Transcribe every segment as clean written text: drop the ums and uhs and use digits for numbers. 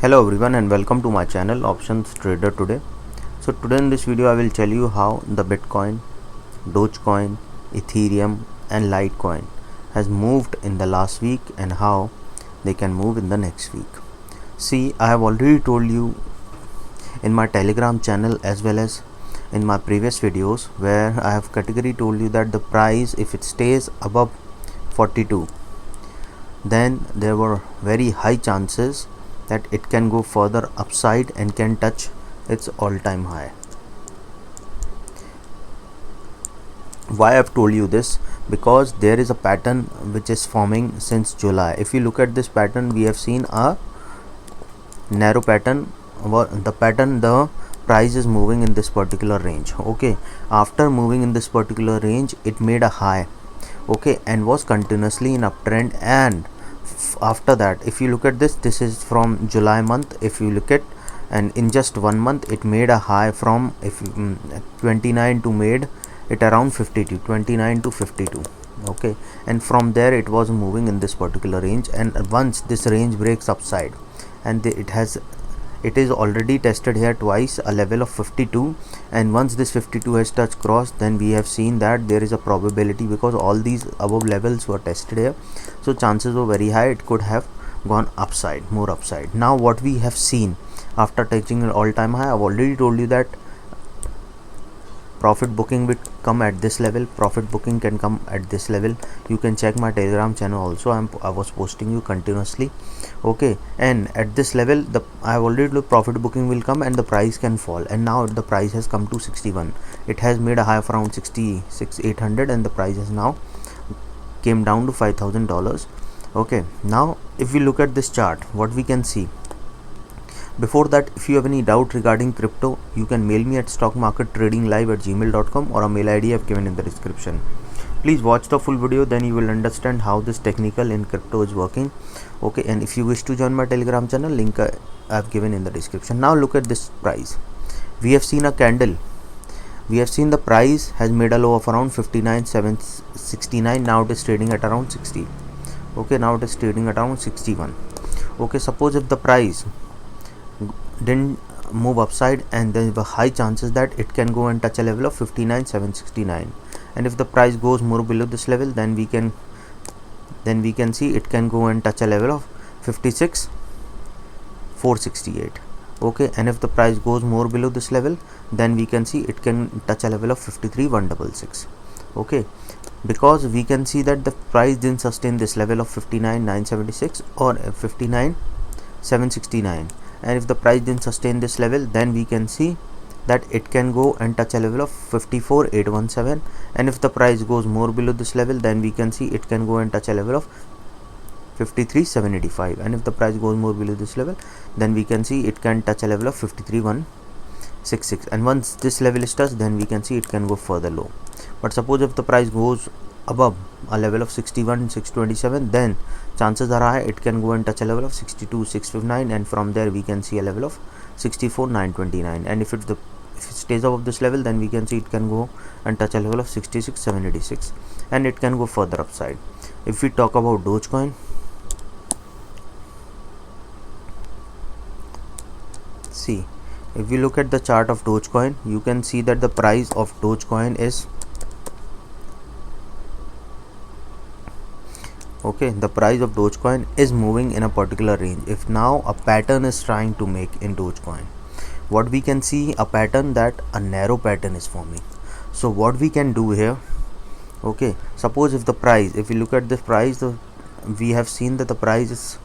Hello everyone and welcome to my channel Options Trader Today. So today in this video I will tell you how the Bitcoin, Dogecoin, Ethereum and Litecoin has moved in the last week and how they can move in the next week. See, I have already told you in my Telegram channel as well as in my previous videos where I have categorically told you that the price, if it stays above 42, then there were very high chances that it can go further upside and can touch its all-time high. Why I've told you this? Because there is a pattern which is forming since July. If you look at this pattern, we have seen a narrow pattern. The price is moving in this particular range. Okay, after moving in this particular range, it made a high, okay, and was continuously in uptrend. And after that, if you look at this is from July month. If you look at, and in just 1 month it made a high from 29 to made it around 52, 29 to 52. Okay, and from there it was moving in this particular range, and once this range breaks upside, and it is already tested here twice a level of 52, and once this 52 has touched cross, then we have seen that there is a probability, because all these above levels were tested here, so chances were very high it could have gone upside, more upside. Now what we have seen after touching an all-time high, I've already told you that profit booking will come at this level. Profit booking can come at this level. You can check my Telegram channel also. I was posting you continuously. Okay, and at this level I have already told profit booking will come and the price can fall, and now the price has come to 61. It has made a high of around 66,800 and the price has now came down to $5,000. Okay, now if we look at this chart, what we can see. Before that, if you have any doubt regarding crypto, you can mail me at stockmarkettradinglive@gmail.com, or a mail ID I have given in the description. Please watch the full video, then you will understand how this technical in crypto is working. Okay, and if you wish to join my Telegram channel, link I have given in the description. Now look at this price. We have seen a candle. We have seen the price has made a low of around 59,769. Now it is trading at around 60. Okay, now it is trading at around 61. Okay, suppose if the price didn't move upside, and there were high chances that it can go and touch a level of 59,769, and if the price goes more below this level, then we can see it can go and touch a level of 56,468. okay, and if the price goes more below this level, then we can see it can touch a level of 53,166. okay, because we can see that the price didn't sustain this level of 59,976 or 59,769, and if the price didn't sustain this level, then we can see that it can go and touch a level of 54,817, and if the price goes more below this level, then we can see it can go and touch a level of 53,785, and if the price goes more below this level, then we can see it can touch a level of 53,166, and once this level is touched, then we can see it can go further low. But suppose if the price goes above a level of 61,627, then chances are high it can go and touch a level of 62,659, and from there we can see a level of 64,929, and if it stays above this level, then we can see it can go and touch a level of 66,786, and it can go further upside. If we talk about Dogecoin, see, if we look at the chart of Dogecoin, you can see that the price of Dogecoin is okay, the price of Dogecoin is moving in a particular range. If now a pattern is trying to make in Dogecoin, what we can see, a pattern that a narrow pattern is forming. So what we can do here, okay, suppose if the price, if we look at this price, we have seen that the price is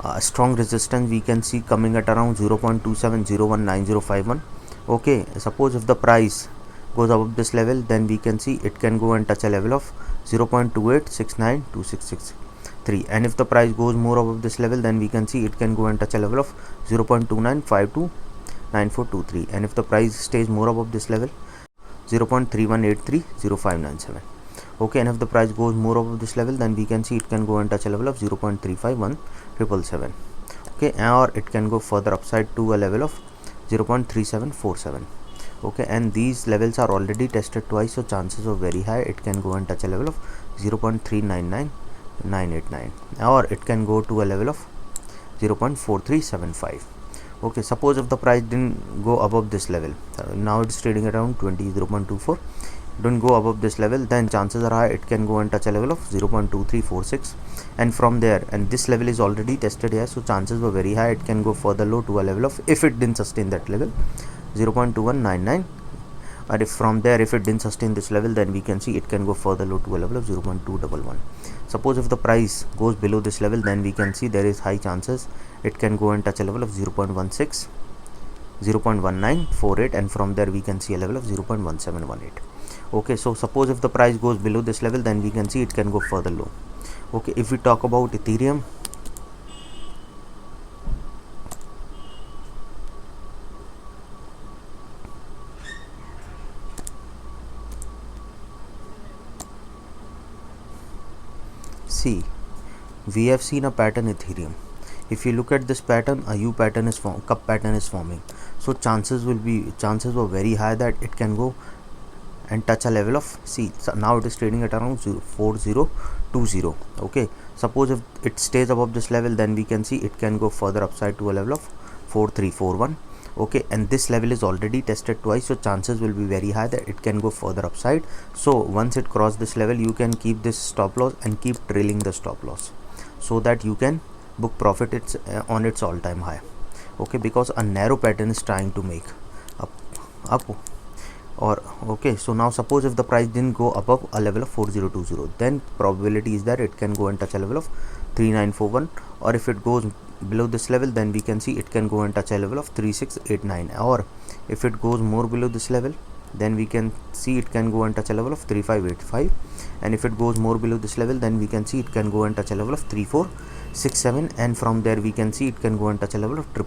a strong resistance we can see coming at around 0.27019051. okay, suppose if the price goes above this level, then we can see it can go and touch a level of 0.28692663, and if the price goes more above this level, then we can see it can go and touch a level of 0.29529423, and if the price stays more above this level, 0.31830597. okay, and if the price goes more above this level, then we can see it can go and touch a level of 0.351777. okay, or it can go further upside to a level of 0.3747. okay, and these levels are already tested twice, so chances are very high it can go and touch a level of 0.399989, or it can go to a level of 0.4375. Okay, suppose if the price didn't go above this level, now it is trading around 0.24, don't go above this level, then chances are high it can go and touch a level of 0.2346, and from there, and this level is already tested here, so chances were very high it can go further low to a level of, if it didn't sustain that level, 0.2199. And if from there, if it didn't sustain this level, then we can see it can go further low to a level of 0.211. Suppose if the price goes below this level, then we can see there is high chances it can go and touch a level of 0.16, 0.1948, and from there we can see a level of 0.1718. Okay, so suppose if the price goes below this level, then we can see it can go further low. Okay, if we talk about Ethereum, see, we have seen a pattern Ethereum. If you look at this pattern, a U pattern is cup pattern is forming, so chances were very high that it can go and touch a level of, see, so now it is trading at around 4020. Okay, suppose if it stays above this level, then we can see it can go further upside to a level of 4341. Okay, and this level is already tested twice, so chances will be very high that it can go further upside. So once it cross this level, you can keep this stop loss and keep trailing the stop loss, so that you can book profit on its all-time high. Okay, because a narrow pattern is trying to make up or okay, so now suppose if the price didn't go above a level of 4020, then probability is that it can go and touch a level of 3941, or if it goes below this level, then we can see it can go and touch a level of 3689, or if it goes more below this level, then we can see it can go and touch a level of 3585, and if it goes more below this level, then we can see it can go and touch a level of 3467, and from there we can see it can go and touch a level of 3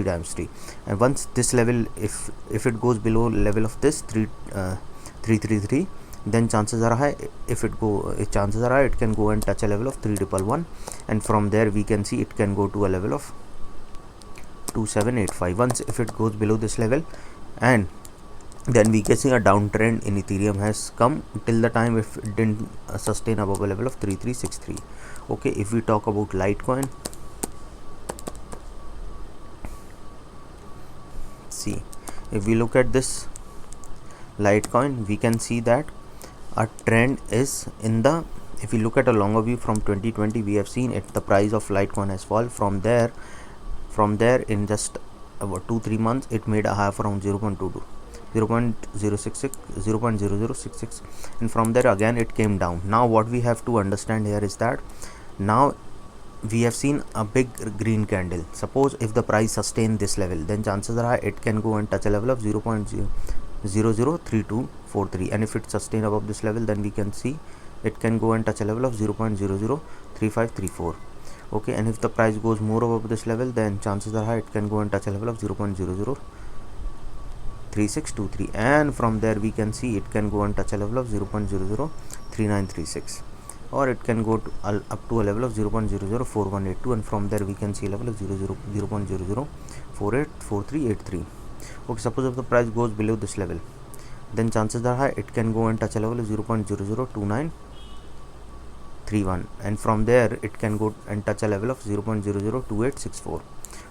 times 3. And once this level, if it goes below level of this 333, then chances are high it can go and touch a level of 3111, and from there we can see it can go to a level of 2785. Once if it goes below this level, and then we can see a downtrend in Ethereum has come till the time if it didn't sustain above a level of 3363. Okay, if we talk about Litecoin, see, if we look at this Litecoin, we can see that a trend is in the, if we look at a longer view from 2020, we have seen it, the price of Litecoin has fallen from there in just about 2-3 months. It made a high of around 0.22, 0.066, 0.0066, and from there again it came down. Now what we have to understand here is that now we have seen a big green candle. Suppose if the price sustain this level, then chances are high it can go and touch a level of 0.003243, and if it sustain above this level, then we can see it can go and touch a level of 0.003534. Okay, and if the price goes more above this level, then chances are high it can go and touch a level of 0.003623, and from there we can see it can go and touch a level of 0.003936, or it can go to up to a level of 0.004182, and from there we can see a level of 0.00484383. Okay, suppose if the price goes below this level, then chances are high it can go and touch a level of 0.002931, and from there it can go and touch a level of 0.002864.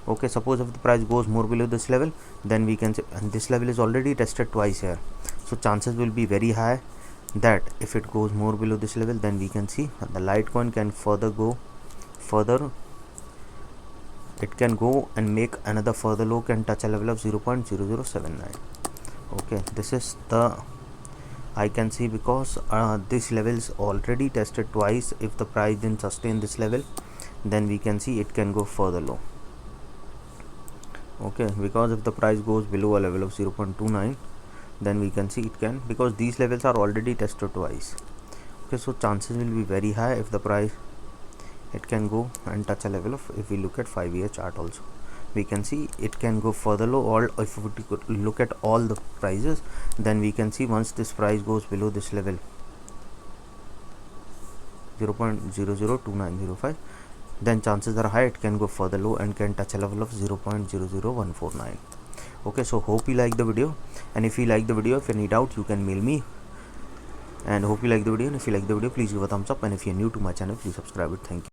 Okay, suppose if the price goes more below this level, then we can say, and this level is already tested twice here, so chances will be very high that if it goes more below this level, then we can see the Litecoin can it can go and make another further low, can touch a level of 0.0079. okay, this is the, I can see, because this level is already tested twice. If the price didn't sustain this level, then we can see it can go further low. Okay, because if the price goes below a level of 0.29, then we can see it can, because these levels are already tested twice. Okay, so chances will be very high if the price, it can go and touch a level of, if we look at 5-year chart also, we can see it can go further low. Or if we could look at all the prices, then we can see once this price goes below this level 0.002905, then chances are high it can go further low and can touch a level of 0.00149. okay, so hope you like the video, and if you like the video, if any doubt, you can mail me. And hope you like the video, and if you like the video, please give a thumbs up, and if you're new to my channel, please subscribe it. Thank you.